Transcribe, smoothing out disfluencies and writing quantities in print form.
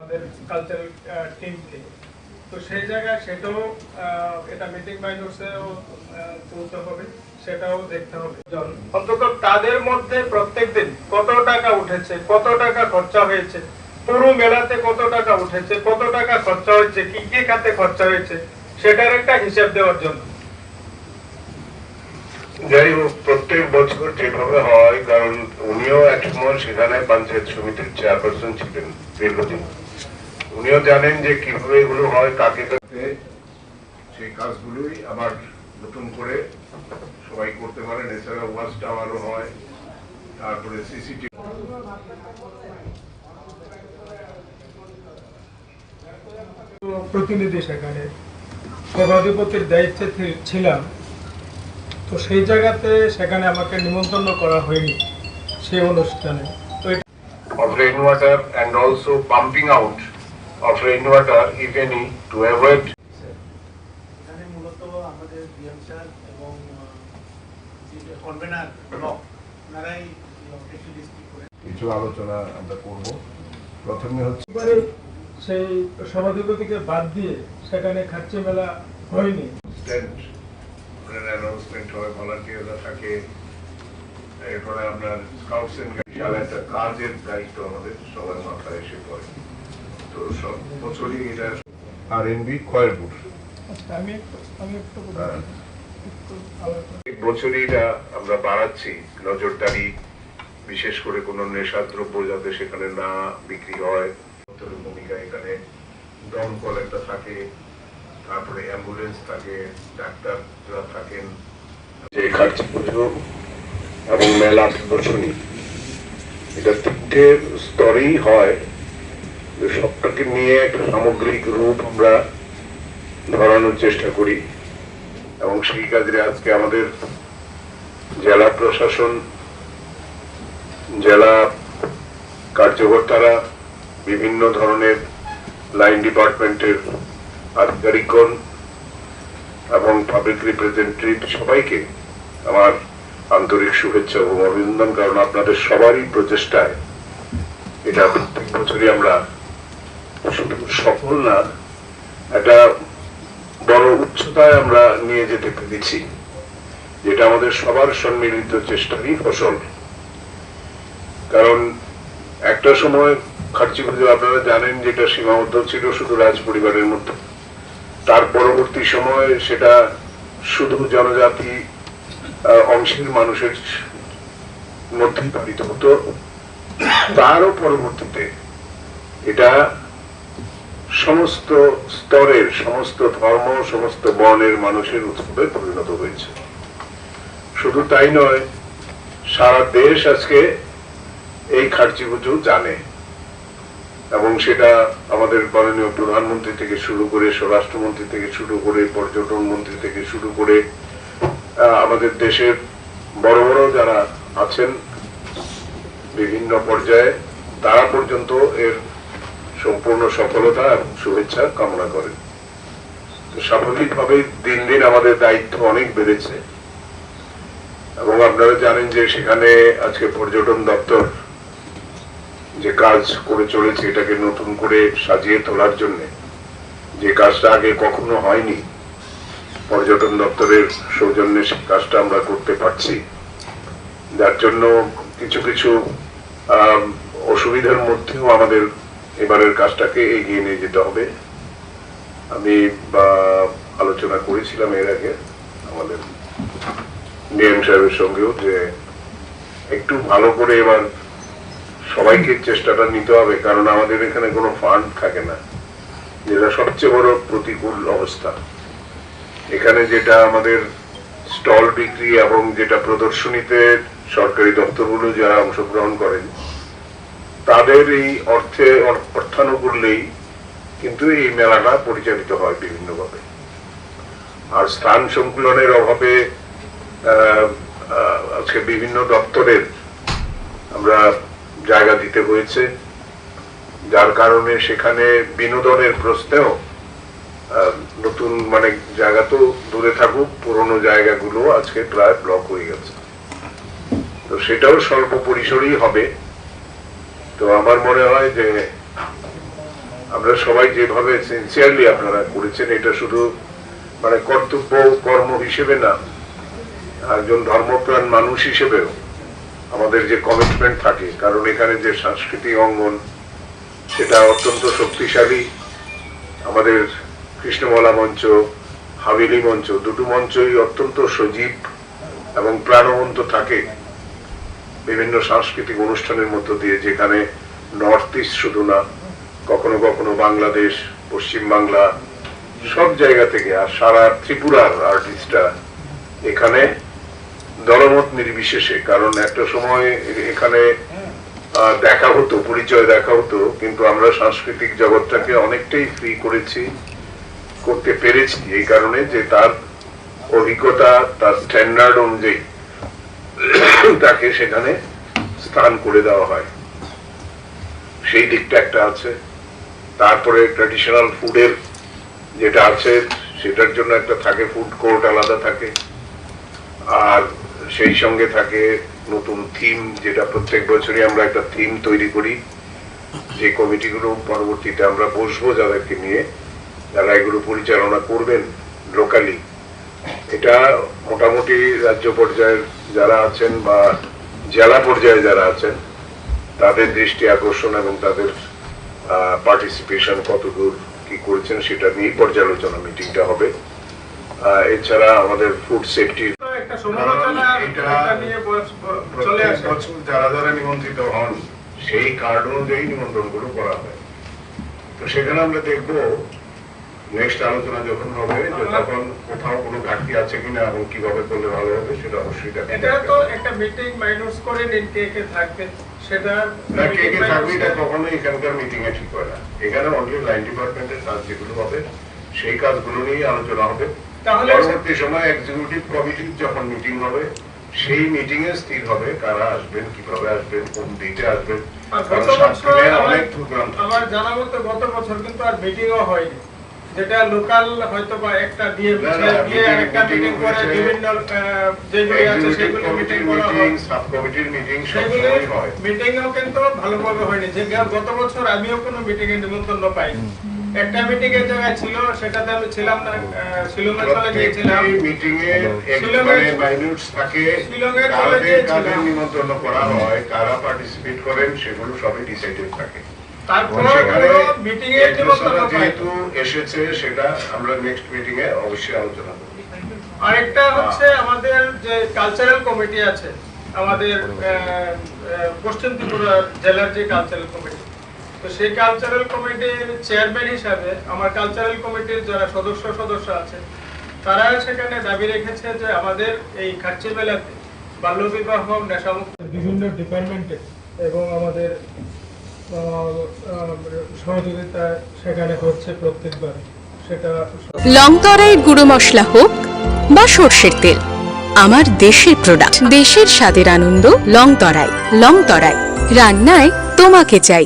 আমাদের কালচারাল টিমকে। তো সেই জায়গায় সেটাও এটা মিটিং মাইনরসেও তুলতে হবে, সেটাও দেখতে হবে। অন্তত তাদের মধ্যে প্রত্যেকদিন কত টাকা উঠেছে, কত টাকা খরচা হয়েছে, পুরো মেলাতে কত টাকা উঠেছে, কত টাকা খরচা হয়েছে, কি কি খাতে খরচা হয়েছে, সেটার একটা হিসাব দেওয়ার জন্য। যাই হোক, প্রত্যেক বছর যেভাবে হয়, কারণ উনিও একসময় সেখানে পঞ্চায়েত সমিতির চেয়ারপারসন ছিলেন দীর্ঘদিন, উনিও জানেন যে কিভাবে এগুলো হয়, কাকে কাকে সেই কাজগুলোই আবার নতুন করে সবাই করতে পারেন। এছাড়া ওয়াচ টাওয়ারও হয়, তারপরে সিসিটিভি। প্রতিনিধি সেখানে সভাধিপতির দায়িত্বে ছিলাম, তো সেই জায়গাতে সেখানে আমাকে নিমন্ত্রণ করা হয়নি সেই অনুষ্ঠানে। তো of rainwater and also pumping out of rainwater, if any, to avoid. এখানে মূলত আমাদের ডিএম স্যার এবং কনভেনার ব্লক ওনারাই একটি ডিস্ট্রিক্ট করে কিছু আলোচনা আমরা করব। প্রথমে হচ্ছে সেই সভাধিপতিকে বাদ দিয়ে সেখানে খাচ্চি মেলা হয়নি। অ্যানাউন্সমেন্ট হয়, ভলান্টিয়াররা থাকে, এরপরে আপনার স্কাউটস এন্ড গাইডস, একটা কাজের দায়িত্ব আমাদের সবার মাথায় এসে পড়ে। তো সব বছরই এটা আরএনবি খয়েরপুর বছরই এটা আমরা বাড়াচ্ছি, নজরদারি, বিশেষ করে কোনো নেশাদ্রব্য যাতে সেখানে না বিক্রি হয়। ভূমিকা এখানে দমকল একটা থাকে, তারপরে অ্যাম্বুলেন্স থাকে, ডাক্তাররা থাকেন। যে খাচ্ছি পুজো এবং মেলা প্রদর্শনী, এটা তিনটে স্তরেই হয়, সবটাকে নিয়ে একটা সামগ্রিক রূপ আমরা ধরানোর চেষ্টা করি। এবং সেই কাজে আজকে আমাদের জেলা প্রশাসন, জেলা কার্যকর্তারা, বিভিন্ন ধরনের লাইন ডিপার্টমেন্টের আধিকারিকগণ এবং পাবলিক রিপ্রেজেন্টেটিভ, সবাইকে আমার আন্তরিক শুভেচ্ছা এবং অভিনন্দন। কারণ আপনাদের সবারই প্রচেষ্টায় এটা প্রত্যেক বছরই আমরা শুধু সফল না, একটা বড় উচ্চতায় আমরা নিয়ে যেতে পেরেছি, যেটা আমাদের সবার সম্মিলিত চেষ্টারই ফসল। কারণ একটা সময় খাচ্চি পুজো আপনারা জানেন যেটা সীমাবদ্ধ ছিল শুধু রাজ পরিবারের মধ্যে, তার পরবর্তী সময়ে সেটা শুধু জনজাতি অংশের মানুষের মধ্যেই পালিত হতো। তারও পরবর্তীতে এটা সমস্ত স্তরের, সমস্ত ধর্ম, সমস্ত বর্ণের মানুষের উৎসবে পরিণত হয়েছে। শুধু তাই নয়, সারা দেশ আজকে এই খাচ্চি পুজো জানে, এবং সেটা আমাদের মাননীয় প্রধানমন্ত্রী থেকে শুরু করে, স্বরাষ্ট্রমন্ত্রী থেকে শুরু করে, পর্যটন মন্ত্রী থেকে শুরু করে, আমাদের দেশের বড় বড় যারা আছেন বিভিন্ন পর্যায়ে, তারা পর্যন্ত এর সম্পূর্ণ সফলতা এবং শুভেচ্ছা কামনা করেন। তো স্বাভাবিকভাবেই দিন দিন আমাদের দায়িত্ব অনেক বেড়েছে, এবং আপনারা জানেন যে সেখানে আজকে পর্যটন দপ্তর যে কাজ করে চলেছে, এটাকে নতুন করে সাজিয়ে তোলার জন্য, যে কাজটা আগে কখনো হয়নি, পর্যটন দপ্তরের সৌজন্যে সেই কাজটা আমরা করতে পারছি। যার জন্য কিছু কিছু অসুবিধার মধ্যেও আমাদের এবারের কাজটাকে এগিয়ে নিয়ে যেতে হবে। আমি আলোচনা করেছিলাম এর আগে আমাদের ডিএম সাহেবের সঙ্গেও যে একটু ভালো করে এবার সবাইকে চেষ্টাটা নিতে হবে, কারণ আমাদের এখানে কোনো ফান্ড থাকে না, যেটা সবচেয়ে বড় প্রতিকূল অবস্থা। এখানে যেটা আমাদের স্টল বিক্রি এবং যেটা প্রদর্শনীতে সরকারি দপ্তরগুলো যারা অংশগ্রহণ করেন, তাদের এই অর্থানুকূল্যেই কিন্তু এই মেলাটা পরিচালিত হয় বিভিন্নভাবে। আর স্থান সংকুলনের অভাবে আজকে বিভিন্ন দপ্তরের আমরা জায়গা দিতে হয়েছে, যার কারণে সেখানে বিনোদনের প্রশ্নেও নতুন মানে জায়গা তো দূরে থাকুক, পুরনো জায়গাগুলো আজকে প্রায় ব্লক হয়ে গেছে। তো সেটাও স্বল্প পরিসরেই হবে। তো আমার মনে হয় যে আমরা সবাই যেভাবে সিনসিয়ারলি আপনারা করেছেন, এটা শুধু মানে কর্তব্য কর্ম হিসেবে না, একজন ধর্মপ্রাণ মানুষ হিসেবেও আমাদের যে কমিটমেন্ট থাকে, কারণ এখানে যে সাংস্কৃতিক অঙ্গন সেটা অত্যন্ত শক্তিশালী। আমাদের কৃষ্ণমলা মঞ্চ, হাভেলি মঞ্চ, দুটো মঞ্চই অত্যন্ত সজীব এবং প্রাণবন্ত থাকে বিভিন্ন সাংস্কৃতিক অনুষ্ঠানের মধ্য দিয়ে, যেখানে নর্থ ইস্ট শুধু না, কখনো কখনো বাংলাদেশ, পশ্চিম বাংলা, সব জায়গা থেকে, আর সারা ত্রিপুরার আর্টিস্টরা এখানে দলমত নির্বিশেষে, কারণ একটা সময় এখানে দেখা হতো, পরিচয় দেখা হতো, কিন্তু আমরা সাংস্কৃতিক জগৎটাকে অনেকটাই ফ্রি করতে পেরেছি এই কারণে যে তার অভিজ্ঞতা, তার স্ট্যান্ডার্ড অনুযায়ী তাকে সেখানে স্থান করে দেওয়া হয়, সেই দিকটা একটা আছে। তারপরে ট্র্যাডিশনাল ফুডের যেটা আছে সেটার জন্য একটা থাকে, ফুড কোর্ট আলাদা থাকে, আর সেই সঙ্গে থাকে নতুন থিম, যেটা প্রত্যেক বছরই আমরা একটা থিম তৈরি করি, যে কমিটিগুলো পরবর্তীতে আমরা বসবো যাদেরকে নিয়ে, যারা এগুলো পরিচালনা করবেন লোকালি। এটা মোটামুটি রাজ্য পর্যায়ের যারা আছেন বা জেলা পর্যায়ে যারা আছেন তাদের দৃষ্টি আকর্ষণ এবং তাদের পার্টিসিপেশন কতদূর কি করেছেন সেটা নিয়ে পর্যালোচনা মিটিংটা হবে। এছাড়া আমাদের ফুড সেফটি একটা সমালোচনা এটা নিয়ে চলে আসে, যারা যারা নিমন্ত্রিত হন সেই কার্ড অনুযায়ী নিমন্ত্রণগুলো করা হয়। তো সেখানে আমরা দেখবো নেক্সট আলোচনা যখন হবে, যে তখন কোথাও কোনো ঘাটতি আছে কিনা এবং কিভাবে করলে ভালো হবে সেটা অবশ্যই দেখা এটা তো একটা মিটিং মাইনাস করে নিন, কে কে থাকবে সেটা না, কে কে থাকবে এটা কখনোই এখানকার মিটিং এ ঠিক হয় না। এখানে অনলি লাইন ডিপার্টমেন্টের কাজ যেগুলো হবে সেই কাজগুলো নিয়ে আলোচনা হবে। তাহলে পরবর্তী সময় এক্সিকিউটিভ কমিটির যখন মিটিং হবে সেই মিটিং এ স্থির হবে কারা আসবেন, কিভাবে আসবেন, কোন ডেটে আসবেন। আমার জানা মতো গত বছর কিন্তু আর মিটিংও হয়নি, যেটা লোকাল হয়তো বা একটা দিয়ে একটা মিটিং করে বিভিন্ন যেগুলো আছে সেগুলো মিটিং করা হয়, সাব কমিটির মিটিং সবসময় হয়। মিটিংও কিন্তু ভালোভাবে হয়নি। যে গত বছর আমিও কোনো মিটিং এর নিমন্ত্রণ পাইনি, একটা মিটিং এর জায়গায় ছিল, সেটাতে আমি ছিলাম না, শিলংয়ে চলে গিয়েছিলাম। মিটিং এ মানে মাইনিউটস থাকে, কাদের নিমন্ত্রণ করা হয়, কারা পার্টিসিপেট করেন, সেগুলো সবই ডিসাইডেড থাকে। তারপরে মিটিং এর নিমন্ত্রণ যেহেতু এসেছে সেটা আমরা নেক্সট মিটিং এ অবশ্যই আলোচনা করব। আরেকটা হচ্ছে আমাদের যে কালচারাল কমিটি আছে, আমাদের পশ্চিম ত্রিপুরা জেলার যে কালচারাল কমিটি, তো সেই কালচারাল কমিটির চেয়ারম্যান হিসাবে আমার কালচারাল কমিটির যারা সদস্য আছে তারা সেখানে দাবি রেখেছে যে আমাদের এই খাচ্চি মেলাতে বাল্যবিবাহ, নেশামুক্ত বিভিন্ন ডিপার্টমেন্টে এবং আমাদের সহযোগিতা সেখানে হচ্ছে প্রত্যেকবার। সেটা লংতরাইয়ের গুঁড়ো মশলা হোক বা সর্ষের তেল, আমার দেশের প্রোডাক্ট, দেশের স্বাদের আনন্দ। লংতরাই, লংতরাই রান্নায় তোমাকে চাই।